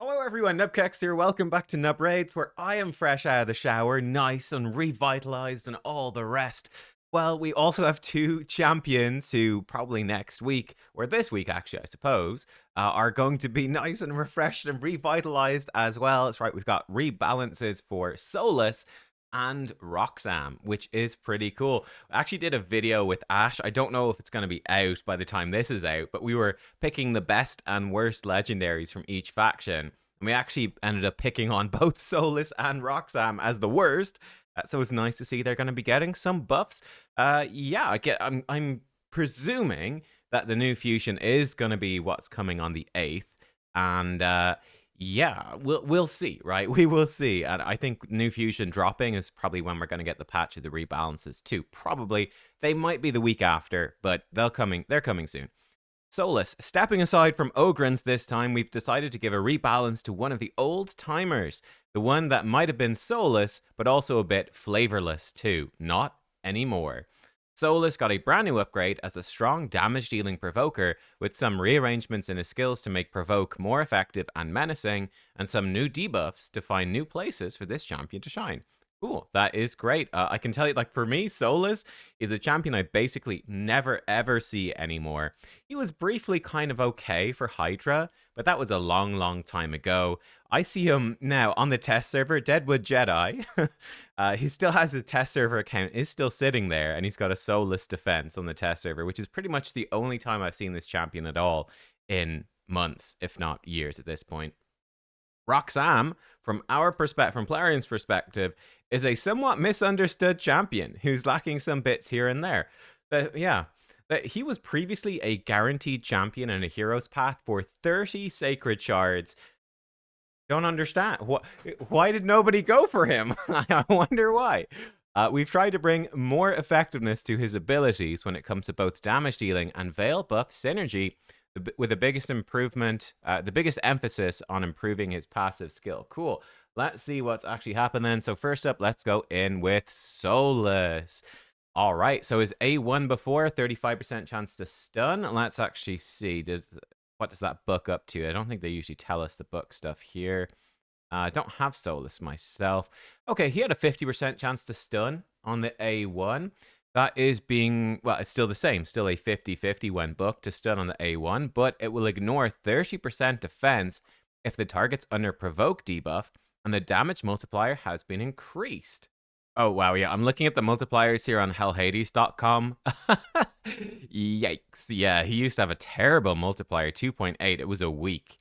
Hello everyone, nubkeks here. Welcome back to Nub Raids, where I am fresh out of the shower, nice and revitalized and all the rest. Well, we also have two champions who probably next week, or this week actually, I suppose, are going to be nice and refreshed and revitalized as well. That's right, we've got rebalances for Soulless and Roxam, which is pretty cool. I actually did a video with Ash. I don't know if it's going to be out by the time this is out, but we were picking the best and worst legendaries from each faction. And we actually ended up picking on both Soulless and Roxam as the worst. So it's nice to see they're going to be getting some buffs. Yeah, I'm presuming that the new fusion is going to be what's coming on the 8th. And yeah, we'll see, right? We will see. And I think new fusion dropping is probably when we're going to get the patch of the rebalances too. Probably they might be the week after, but they're coming soon. Soulless, stepping aside from Ogrins this time, we've decided to give a rebalance to one of the old timers. The one that might have been soulless, but also a bit flavorless too. Not anymore. Soulless got a brand new upgrade as a strong damage dealing provoker, with some rearrangements in his skills to make provoke more effective and menacing, and some new debuffs to find new places for this champion to shine. Cool, that is great. I can tell you, like, for me, Soulless is a champion I basically never ever see anymore. He was briefly kind of okay for Hydra, but that was a long time ago. I see him now on the test server, Deadwood Jedi. He still has a test server account, is still sitting there, and he's got a Soulless defense on the test server, which is pretty much the only time I've seen this champion at all in months, if not years at this point. Roxam, from our perspective, from Plarian's perspective, is a somewhat misunderstood champion who's lacking some bits here and there. But yeah, that he was previously a guaranteed champion in a hero's path for 30 sacred shards. Don't understand. Why did nobody go for him? I wonder why. We've tried to bring more effectiveness to his abilities when it comes to both damage dealing and Veil buff synergy, with the biggest improvement, the biggest emphasis on improving his passive skill. Cool. Let's see what's actually happened then. So first up, let's go in with Soulless. All right, so his A1 before, 35% chance to stun. Let's actually see. What does that book up to? I don't think they usually tell us the book stuff here. I don't have Soulless myself. Okay, he had a 50% chance to stun on the A1. That is being, well, it's still the same, still a 50-50 when booked to stun on the A1, but it will ignore 30% defense if the target's under provoke debuff and the damage multiplier has been increased. Oh, wow, yeah, I'm looking at the multipliers here on hellhades.com. Yikes, yeah, he used to have a terrible multiplier, 2.8. It was a weak.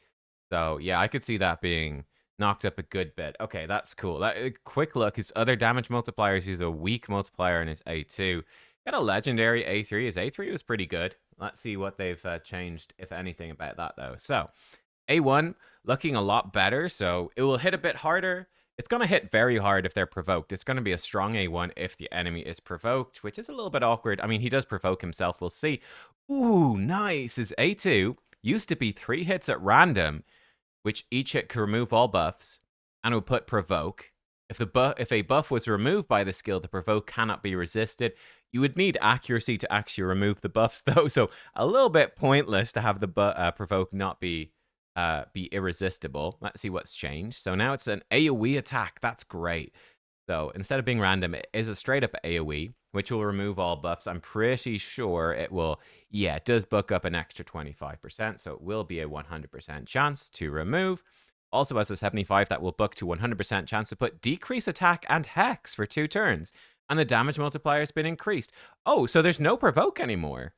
So, yeah, I could see that being knocked up a good bit. Okay, that's cool. Quick look, his other damage multipliers, he's a weak multiplier in his A2. Got a legendary A3. His A3 was pretty good. Let's see what they've changed, if anything, about that, though. So, A1 looking a lot better, so it will hit a bit harder. It's going to hit very hard if they're provoked. It's going to be a strong A1 if the enemy is provoked, which is a little bit awkward. I mean, he does provoke himself. We'll see. Ooh, nice. His A2 used to be 3 hits at random, which each hit could remove all buffs, and it would put provoke. If a buff was removed by the skill, the provoke cannot be resisted. You would need accuracy to actually remove the buffs, though, so a little bit pointless to have the provoke not be irresistible. Let's see what's changed. So now it's an AoE attack. That's great. So instead of being random, it is a straight up AoE, which will remove all buffs. I'm pretty sure it will, yeah, it does book up an extra 25%, so it will be a 100% chance to remove. Also has a 75 that will book to 100% chance to put decrease attack and hex for 2 turns. And the damage multiplier has been increased. Oh, so there's no provoke anymore.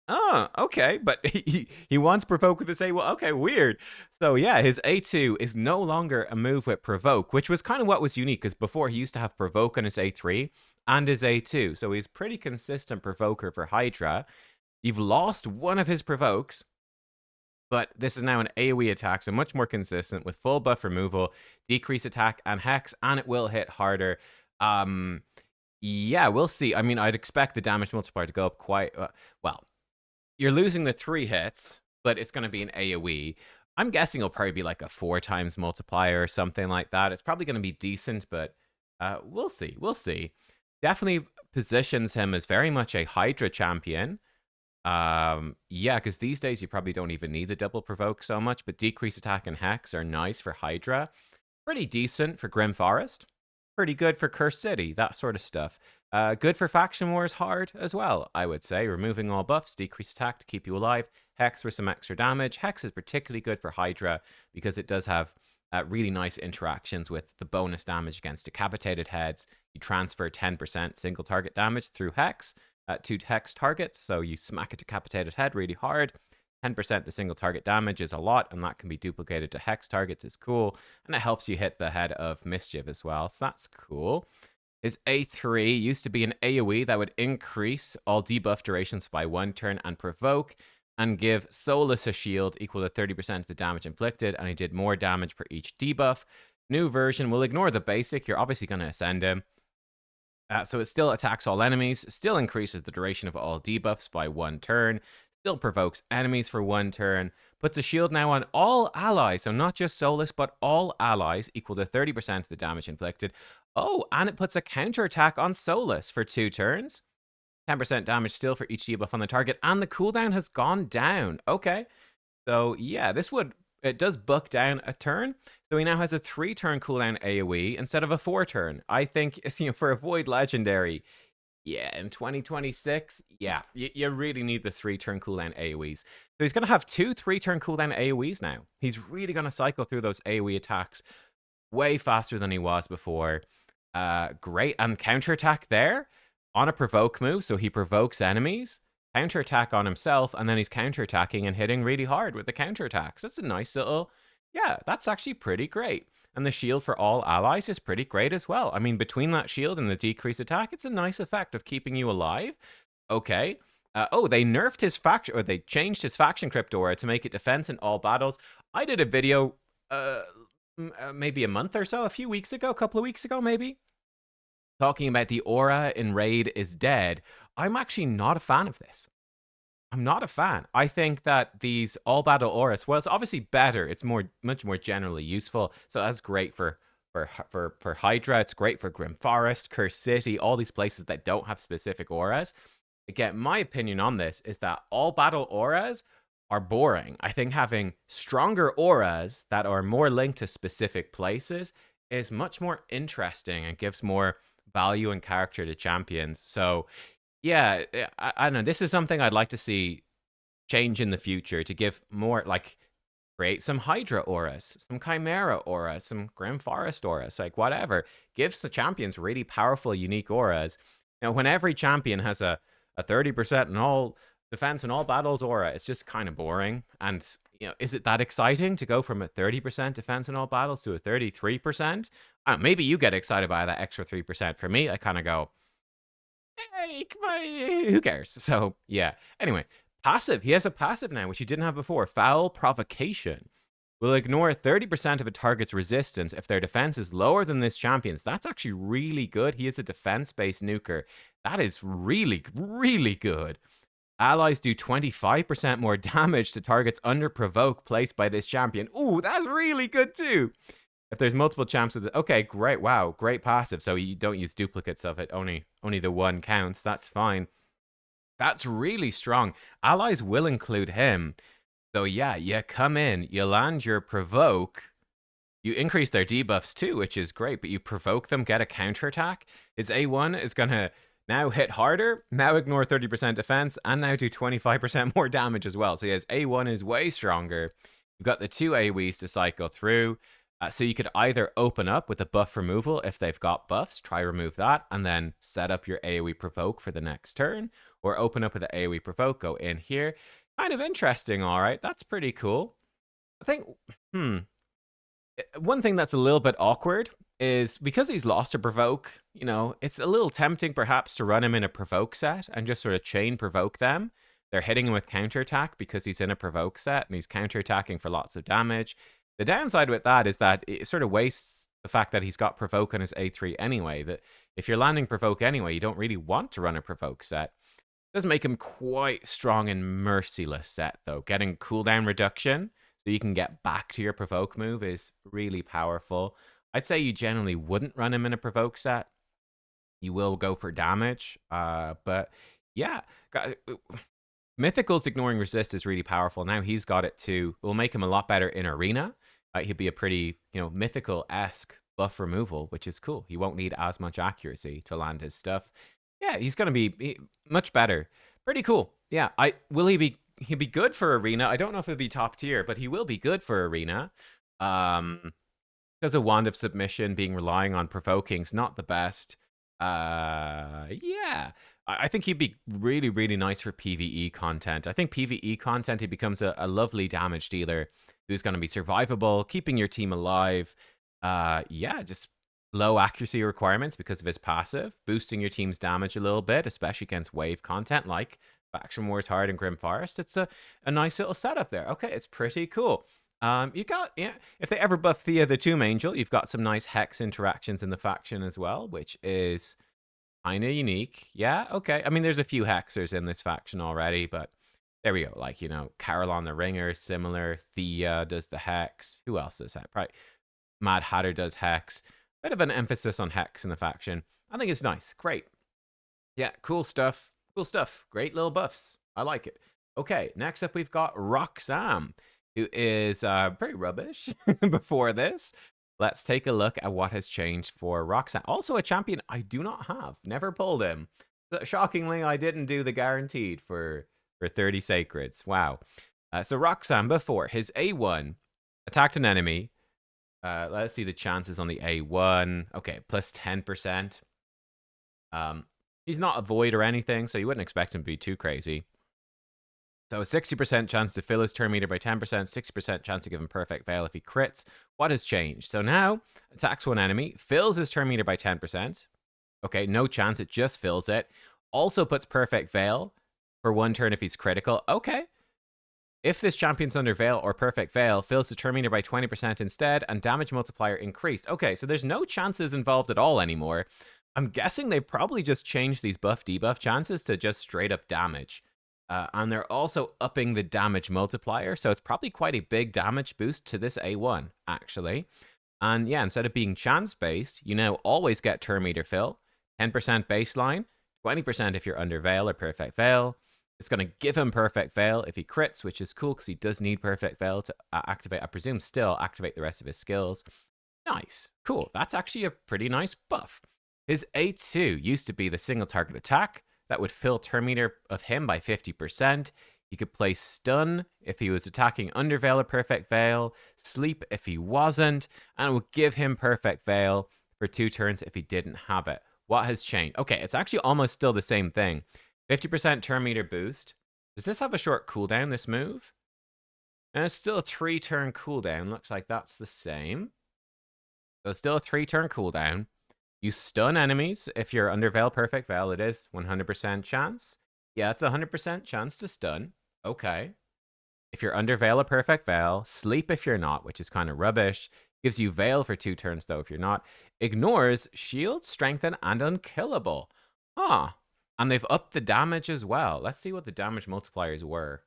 Oh, okay, but he wants provoke with his A. Well, okay, weird. So yeah, his A2 is no longer a move with provoke, which was kind of what was unique, because before he used to have provoke on his A3 and his A2, so he's pretty consistent provoker for Hydra. You've lost one of his provokes, but this is now an AoE attack, so much more consistent with full buff removal, decrease attack and hex, and it will hit harder. Yeah, we'll see. I mean, I'd expect the damage multiplier to go up quite well. You're losing the 3 hits, but it's going to be an AoE. I'm guessing it'll probably be like a 4 times multiplier or something like that. It's probably going to be decent, but we'll see. We'll see. Definitely positions him as very much a Hydra champion. Yeah, because these days you probably don't even need the double provoke so much, but decrease attack and hex are nice for Hydra. Pretty decent for Grim Forest. Pretty good for Curse City, that sort of stuff. Good for Faction Wars hard as well, I would say. Removing all buffs, decrease attack to keep you alive. Hex for some extra damage. Hex is particularly good for Hydra because it does have really nice interactions with the bonus damage against decapitated heads. You transfer 10% single target damage through Hex to Hex targets, so you smack a decapitated head really hard. 10% the single target damage is a lot, and that can be duplicated to Hex targets is cool, and it helps you hit the head of Mischief as well, so that's cool. His A3 used to be an AoE that would increase all debuff durations by 1 turn and provoke, and give Soulless a shield equal to 30% of the damage inflicted, and he did more damage per each debuff. New version will ignore the basic, you're obviously going to ascend him. So it still attacks all enemies, still increases the duration of all debuffs by 1 turn, still provokes enemies for 1 turn, puts a shield now on all allies, so not just Soulless, but all allies, equal to 30% of the damage inflicted. Oh, and it puts a counterattack on Soulless for 2 turns. 10% damage still for each debuff on the target, and the cooldown has gone down. Okay, so yeah, it does buck down a turn. So he now has a 3-turn cooldown AoE instead of a 4-turn. I think for a Void Legendary, yeah, in 2026, yeah, you really need the 3-turn cooldown AoEs. So he's going to have 2 3-turn cooldown AoEs now. He's really going to cycle through those AoE attacks way faster than he was before. Great. And counterattack there on a provoke move. So he provokes enemies, counterattack on himself, and then he's counterattacking and hitting really hard with the counterattacks. That's a nice little, yeah, that's actually pretty great. And the shield for all allies is pretty great as well. I mean, between that shield and the decreased attack, it's a nice effect of keeping you alive. Okay. Oh, they nerfed his faction, or they changed his faction crypt aura to make it defense in all battles. I did a video maybe a month or so, a few weeks ago, a couple of weeks ago, maybe, talking about the aura in Raid is dead. I'm actually not a fan of this. I'm not a fan. I think that these all battle auras, well, it's obviously better. It's much more generally useful. So that's great for Hydra. It's great for Grim Forest, Curse City, all these places that don't have specific auras. Again, my opinion on this is that all battle auras are boring. I think having stronger auras that are more linked to specific places is much more interesting and gives more value and character to champions. So, yeah, I don't know. This is something I'd like to see change in the future to give more, like, create some Hydra auras, some Chimera auras, some Grim Forest auras, like whatever. Gives the champions really powerful, unique auras. Now, when every champion has a 30% in all defense in all battles aura, it's just kind of boring. And is it that exciting to go from a 30% defense in all battles to a 33%? Maybe you get excited by that extra 3%. For me, I kind of go, hey, who cares? So yeah. Anyway, passive. He has a passive now, which he didn't have before. Foul Provocation. Will ignore 30% of a target's resistance if their defense is lower than this champion's. That's actually really good. He is a defense-based nuker. That is really, really good. Allies do 25% more damage to targets under provoke placed by this champion. Ooh, that's really good too. If there's multiple champs with it. Okay, great. Wow, great passive. So you don't use duplicates of it. Only the one counts. That's fine. That's really strong. Allies will include him. So yeah, you come in, you land your provoke, you increase their debuffs too, which is great, but you provoke them, get a counterattack. His A1 is going to now hit harder, now ignore 30% defense, and now do 25% more damage as well. So his A1 is way stronger. You've got the 2 AoEs to cycle through. So you could either open up with a buff removal if they've got buffs, try remove that, and then set up your AoE provoke for the next turn, or open up with the AoE provoke, go in here. Kind of interesting, all right. That's pretty cool. I think, one thing that's a little bit awkward is because he's lost to provoke, it's a little tempting perhaps to run him in a provoke set and just sort of chain provoke them. They're hitting him with counterattack because he's in a provoke set and he's counterattacking for lots of damage. The downside with that is that it sort of wastes the fact that he's got provoke on his A3 anyway. That if you're landing provoke anyway, you don't really want to run a provoke set. Does make him quite strong and merciless set though. Getting cooldown reduction so you can get back to your provoke move is really powerful. I'd say you generally wouldn't run him in a provoke set. You will go for damage, but yeah, Mythical's ignoring resist is really powerful. Now he's got it too. It will make him a lot better in arena. He'll be a pretty, mythical-esque buff removal, which is cool. He won't need as much accuracy to land his stuff. Yeah, he's gonna be much better. Pretty cool. Yeah, he'll be good for arena. I don't know if he'll be top tier, but he will be good for arena. Because a Wand of Submission being relying on provoking's not the best. Yeah. I think he'd be really, really nice for PvE content. I think PvE content, he becomes a lovely damage dealer who's going to be survivable, keeping your team alive. Yeah, just low accuracy requirements because of his passive, boosting your team's damage a little bit, especially against wave content like Faction Wars Hard and Grim Forest. It's a nice little setup there. Okay, it's pretty cool. You got, yeah, if they ever buff Thea the Tomb Angel, you've got some nice Hex interactions in the faction as well, which is kind of unique. Yeah, okay. I mean, there's a few Hexers in this faction already, but there we go. Like, Carol on the Ringer is similar. Thea does the Hex. Who else does that? Right. Mad Hatter does Hex. Bit of an emphasis on Hex in the faction. I think it's nice. Great. Yeah, cool stuff. Cool stuff. Great little buffs. I like it. Okay, next up we've got Roxam, who is pretty rubbish before this. Let's take a look at what has changed for Roxam. Also a champion I do not have. Never pulled him. Shockingly, I didn't do the guaranteed for 30 Sacreds. Wow. So Roxam before, his A1 attacked an enemy. Let's see the chances on the A1. Okay, plus 10%. He's not a void or anything, so you wouldn't expect him to be too crazy. So a 60% chance to fill his turn meter by 10%, 60% chance to give him perfect veil if he crits. What has changed? So now, attacks one enemy, fills his turn meter by 10%. Okay, no chance, it just fills it. Also puts perfect veil for one turn if he's critical. Okay. If this champion's under veil or perfect veil, fills the turn meter by 20% instead, and damage multiplier increased. Okay, so there's no chances involved at all anymore. I'm guessing they probably just changed these buff debuff chances to just straight up damage. And they're also upping the damage multiplier, so it's probably quite a big damage boost to this A1, actually. And yeah, instead of being chance-based, you now always get turn meter fill, 10% baseline, 20% if you're under veil or perfect veil. It's going to give him perfect veil if he crits, which is cool because he does need perfect veil to activate, I presume still activate the rest of his skills. Nice. Cool. That's actually a pretty nice buff. His A2 used to be the single target attack that would fill turn meter of him by 50%. He could play stun if he was attacking under veil or perfect veil, sleep if he wasn't, and it would give him perfect veil for 2 turns if he didn't have it. What has changed? Okay, it's actually almost still the same thing. 50% turn meter boost. Does this have a short cooldown, this move? And it's still a 3-turn cooldown. Looks like that's the same. So it's still a 3-turn cooldown. You stun enemies if you're under veil, perfect veil. It is 100% chance. Yeah, it's a 100% chance to stun. Okay. If you're under veil or perfect veil, sleep if you're not, which is kind of rubbish. Gives you veil for 2 turns, though, if you're not. Ignores shield, strengthen, and unkillable. Huh. And they've upped the damage as well. Let's see what the damage multipliers were.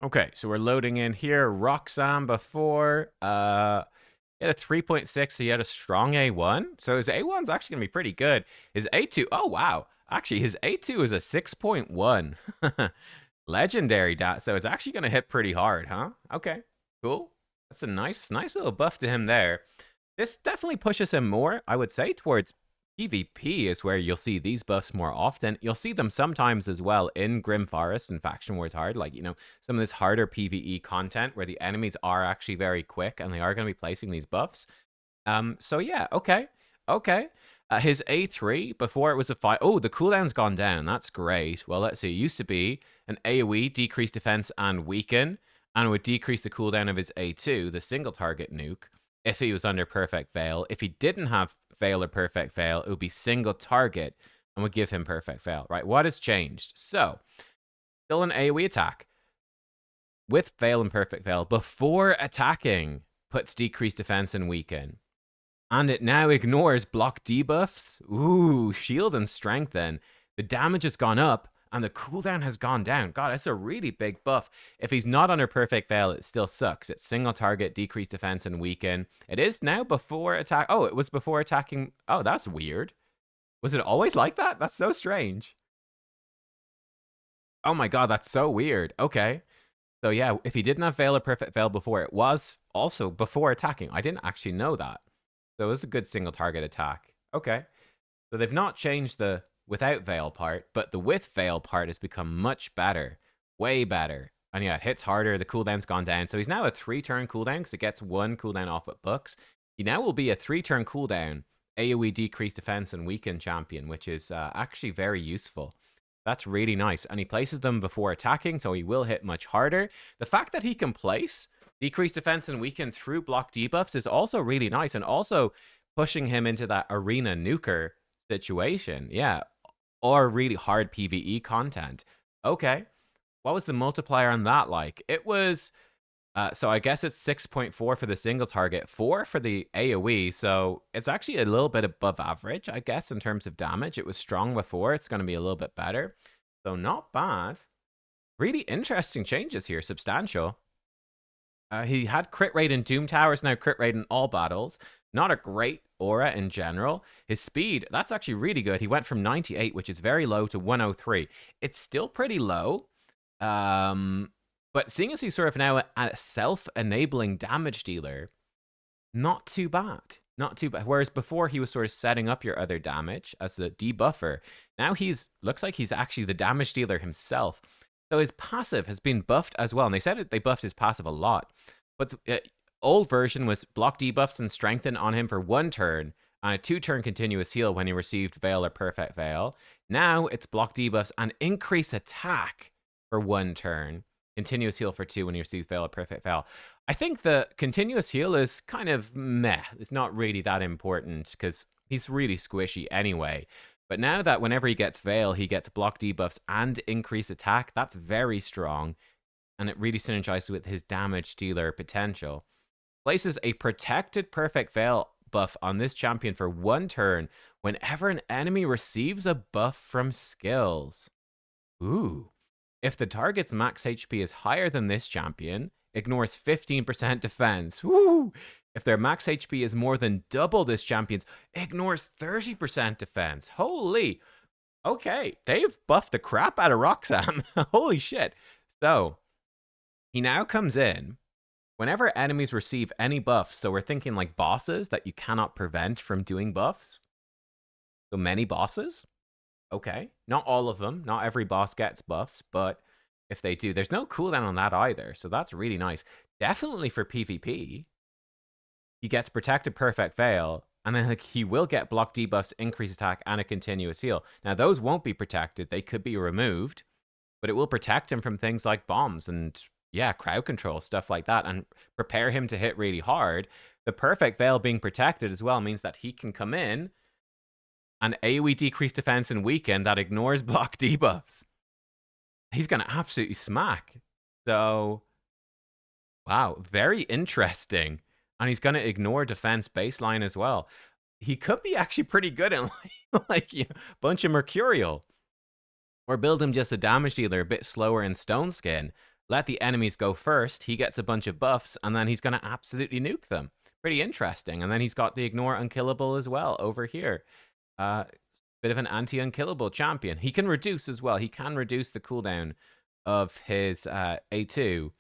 Okay, so we're loading in here. Roxam before. He had a 3.6, so he had a strong A1. So his A1's actually going to be pretty good. His A2, oh, wow. Actually, his A2 is a 6.1. Legendary. So it's actually going to hit pretty hard, huh? Okay, cool. That's a nice little buff to him there. This definitely pushes him more, I would say, towards PvP is where you'll see these buffs more often. You'll see them sometimes as well in Grim Forest and Faction Wars Hard, like, some of this harder PvE content where the enemies are actually very quick and they are going to be placing these buffs. So yeah, okay. His A3, before it was a 5... Oh, the cooldown's gone down. That's great. Well, let's see. It used to be an AoE, decrease defense and weaken, and it would decrease the cooldown of his A2, the single target nuke, if he was under perfect veil. If he didn't have veil or perfect veil, it would be single target and would give him perfect veil, right? What has changed? So, still an AoE attack with veil and perfect veil before attacking puts decreased defense and weaken. And it now ignores block debuffs. Ooh, shield and strengthen. The damage has gone up and the cooldown has gone down. God, that's a really big buff. If he's not under perfect veil, it still sucks. It's single target, decreased defense, and weaken. It is now before attack. Oh, it was before attacking. Oh, that's weird. Was it always like that? That's so strange. Oh my god, that's so weird. Okay. So yeah, if he didn't have Veil or Perfect Veil before, it was also before attacking. I didn't actually know that. So it was a good single target attack. Okay. So they've not changed the without Veil part, but the with Veil part has become much better. Way better. And yeah, it hits harder, the cooldown's gone down. So he's now a 3-turn cooldown because it gets 1 cooldown off at Books. He now will be a 3-turn cooldown, AoE decreased defense and weaken champion, which is actually very useful. That's really nice. And he places them before attacking, so he will hit much harder. The fact that he can place decreased defense and weaken through block debuffs is also really nice, and also pushing him into that arena nuker situation. Yeah. Or really hard PvE content. Okay. What was the multiplier on that like? It was so I guess it's 6.4 for the single target, 4 for the AoE. So it's actually a little bit above average, I guess, in terms of damage. It was strong before. It's going to be a little bit better. So not bad. Really interesting changes here. Substantial. He had crit rate in Doom Towers, now crit rate in all battles. Not a great aura in general. His speed, that's actually really good. He went from 98, which is very low, to 103. It's still pretty low. But seeing as he's sort of now a self-enabling damage dealer, not too bad. Not too bad. Whereas before he was sort of setting up your other damage as the debuffer. Now looks like he's actually the damage dealer himself. So his passive has been buffed as well. And they said they buffed his passive a lot. But old version was block debuffs and strengthen on him for 1 turn, and a 2-turn continuous heal when he received Veil or Perfect Veil. Now it's block debuffs and increase attack for 1 turn, continuous heal for 2 when he receives Veil or Perfect Veil. I think the continuous heal is kind of meh. It's not really that important because he's really squishy anyway. But now that whenever he gets Veil, he gets block debuffs and increase attack, that's very strong. And it really synergizes with his damage dealer potential. Places a protected Perfect Veil buff on this champion for 1 turn whenever an enemy receives a buff from skills. Ooh. If the target's max HP is higher than this champion, ignores 15% defense. Woo! If their max HP is more than double this champion's, ignores 30% defense. Holy. Okay, they've buffed the crap out of Roxam. Holy shit. So, he now comes in whenever enemies receive any buffs. So we're thinking like bosses that you cannot prevent from doing buffs. So many bosses. Okay. Not all of them. Not every boss gets buffs, but if they do, there's no cooldown on that either. So that's really nice. Definitely for PvP. He gets protected Perfect Veil, and then like, he will get block debuffs, increase attack, and a continuous heal. Now those won't be protected. They could be removed, but it will protect him from things like bombs and yeah, crowd control, stuff like that, and prepare him to hit really hard. The Perfect Veil being protected as well means that he can come in and AoE decrease defense and weaken that ignores block debuffs. He's going to absolutely smack. So, wow, very interesting. And he's going to ignore defense baseline as well. He could be actually pretty good in like you know, bunch of Mercurial. Or build him just a damage dealer, a bit slower in Stone Skin. Let the enemies go first. He gets a bunch of buffs, and then he's going to absolutely nuke them. Pretty interesting. And then he's got the Ignore Unkillable as well over here. Bit of an anti-unkillable champion. He can reduce as well. He can reduce the cooldown of his A2.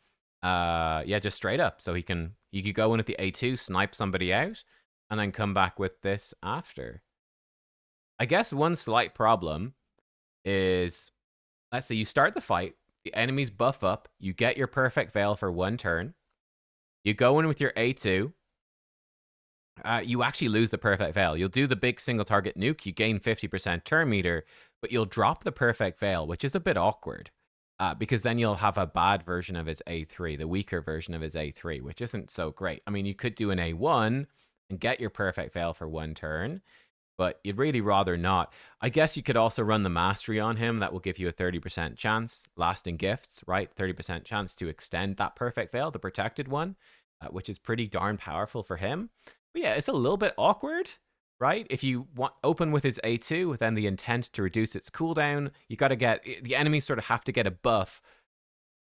Yeah, just straight up. So you could go in at the A2, snipe somebody out, and then come back with this after. I guess one slight problem is, let's say you start the fight, the enemies buff up, you get your Perfect Veil for 1 turn, you go in with your A2, you actually lose the Perfect Veil. You'll do the big single target nuke, you gain 50% turn meter, but you'll drop the Perfect Veil, which is a bit awkward, because then you'll have a bad version of his A3, the weaker version of his A3, which isn't so great. I mean, you could do an A1 and get your Perfect Veil for 1 turn, but you'd really rather not. I guess you could also run the Mastery on him. That will give you a 30% chance. Lasting Gifts, right? 30% chance to extend that Perfect Veil, the protected one, which is pretty darn powerful for him. But yeah, it's a little bit awkward, right? If you want open with his A2 with then the intent to reduce its cooldown, you got to get the enemies sort of have to get a buff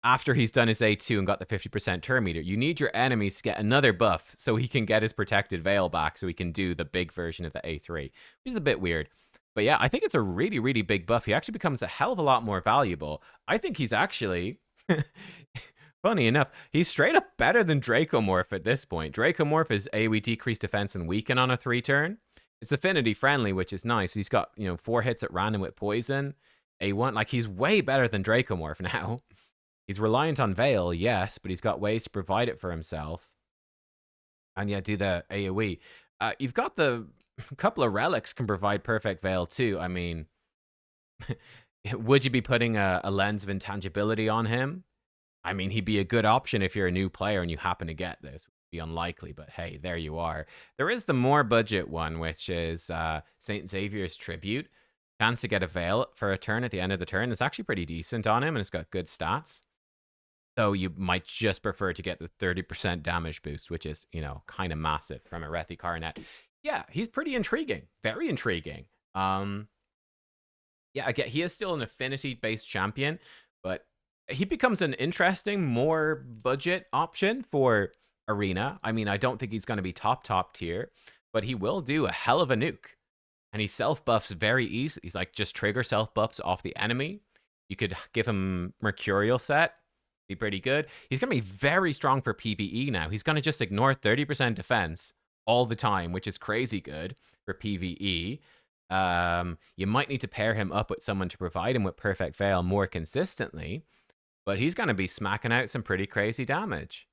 after he's done his A2 and got the 50% turn meter. You need your enemies to get another buff so he can get his protected veil back so he can do the big version of the A3, which is a bit weird. But yeah, I think it's a really, really big buff. He actually becomes a hell of a lot more valuable. I think he's actually, funny enough, he's straight up better than Dracomorph at this point. Dracomorph is AoE decrease defense and weaken on a 3-turn. It's affinity friendly, which is nice. He's got, 4 hits at random with poison. A1, like he's way better than Dracomorph now. He's reliant on Veil, yes, but he's got ways to provide it for himself. And yeah, do the AoE. You've got the couple of relics can provide perfect Veil too. I mean, would you be putting a lens of intangibility on him? I mean, he'd be a good option if you're a new player and you happen to get this. Would be unlikely, but hey, there you are. There is the more budget one, which is Saint Xavier's Tribute. Chance to get a Veil for a turn at the end of the turn. It's actually pretty decent on him, and it's got good stats. So you might just prefer to get the 30% damage boost, which is, kind of massive from a Rethi Coronet. Yeah, he's pretty intriguing. Very intriguing. Yeah, again, he is still an affinity-based champion, but he becomes an interesting, more budget option for Arena. I mean, I don't think he's going to be top tier, but he will do a hell of a nuke. And he self-buffs very easily. He's like, just trigger self-buffs off the enemy. You could give him Mercurial set. Be pretty good. He's going to be very strong for PvE now. He's going to just ignore 30% defense all the time, which is crazy good for PvE. You might need to pair him up with someone to provide him with Perfect Veil more consistently, but he's going to be smacking out some pretty crazy damage.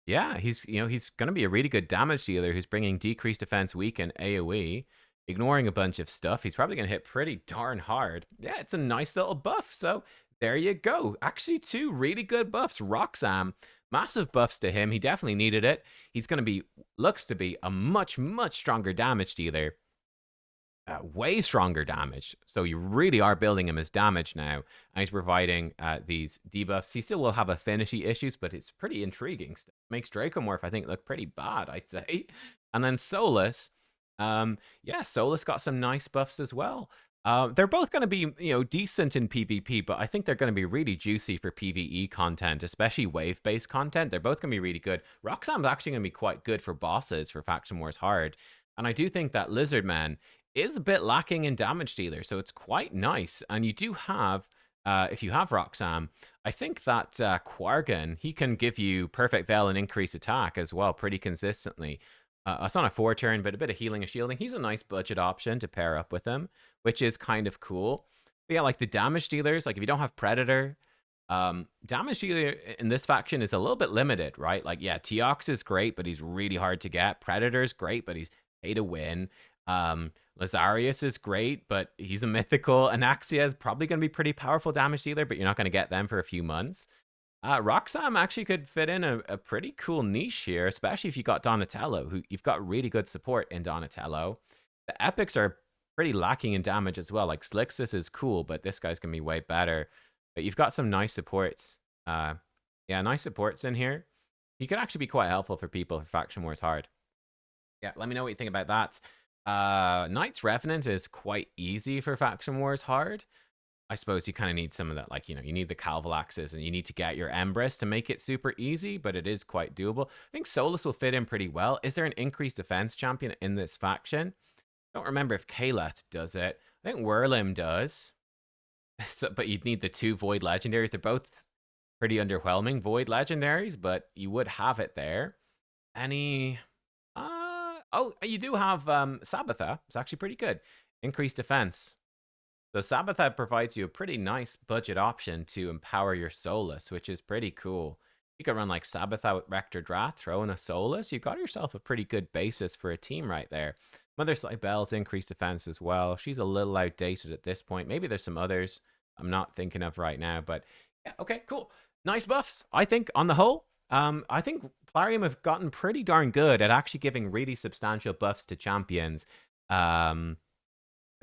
Yeah, he's going to be a really good damage dealer who's bringing decreased defense, weaken, AoE, ignoring a bunch of stuff. He's probably going to hit pretty darn hard. Yeah, it's a nice little buff. So there you go. Actually, 2 really good buffs. Roxam, massive buffs to him. He definitely needed it. He's going to be, looks to be a much, much stronger damage dealer. Way stronger damage. So you really are building him as damage now. And he's providing these debuffs. He still will have affinity issues, but it's pretty intriguing stuff. Makes Dracomorph, I think, look pretty bad, I'd say. And then Soulless. Yeah, Soulless got some nice buffs as well. They're both going to be, decent in PvP, but I think they're going to be really juicy for PvE content, especially wave-based content. They're both going to be really good. Roxam's actually going to be quite good for bosses for Faction Wars Hard. And I do think that Lizardman is a bit lacking in damage dealer, so it's quite nice. And you do have, if you have Roxam, I think that Quargan, he can give you Perfect Veil and increase attack as well pretty consistently. It's on a 4-turn, but a bit of healing and shielding. He's a nice budget option to pair up with him, which is kind of cool. But yeah, like the damage dealers, like if you don't have Predator, damage dealer in this faction is a little bit limited, right? Like, yeah, Teox is great, but he's really hard to get. Predator's great, but he's pay to win. Lazarius is great, but he's a mythical. Anaxia is probably going to be pretty powerful damage dealer, but you're not going to get them for a few months. Roxam actually could fit in a pretty cool niche here, especially if you got Donatello, who you've got really good support in Donatello. The epics are pretty lacking in damage as well. Like Slixus is cool, but this guy's going to be way better. But you've got some nice supports. Yeah, nice supports in here. He could actually be quite helpful for people for Faction Wars Hard. Yeah, let me know what you think about that. Knight's Revenant is quite easy for Faction Wars Hard. I suppose you kind of need some of that, like, you need the Calvalaxes and you need to get your Empress to make it super easy, but it is quite doable. I think Soulless will fit in pretty well. Is there an increased defense champion in this faction? I don't remember if Kaleth does it. I think Whirlim does. So, but you'd need the 2 Void Legendaries. They're both pretty underwhelming Void Legendaries, but you would have it there. Any... Oh, you do have Sabatha. It's actually pretty good. Increased defense. So Sabatha provides you a pretty nice budget option to empower your Soulless, which is pretty cool. You could run like Sabatha with Rector Drath, throw in a Soulless. You got yourself a pretty good basis for a team right there. Mother Cybele's increased defense as well. She's a little outdated at this point. Maybe there's some others I'm not thinking of right now, but yeah, okay, cool. Nice buffs. I think on the whole, I think Plarium have gotten pretty darn good at actually giving really substantial buffs to champions. And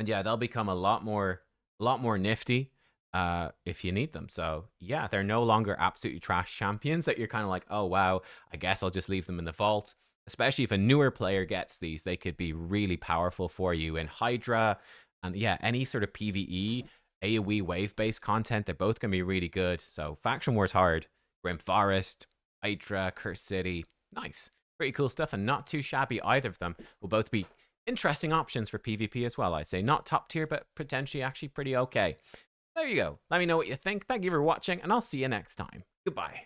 yeah, they'll become a lot more nifty if you need them. So yeah, they're no longer absolutely trash champions that you're kind of like, oh wow, I guess I'll just leave them in the vault. Especially if a newer player gets these, they could be really powerful for you in Hydra. And yeah, any sort of PvE, AoE wave-based content, they're both going to be really good. So Faction Wars Hard, Grim Forest, Hydra, Curse City, nice. Pretty cool stuff and not too shabby either of them. Will both be interesting options for PvP as well, I'd say. Not top tier, but potentially actually pretty okay. There you go. Let me know what you think. Thank you for watching, and I'll see you next time. Goodbye.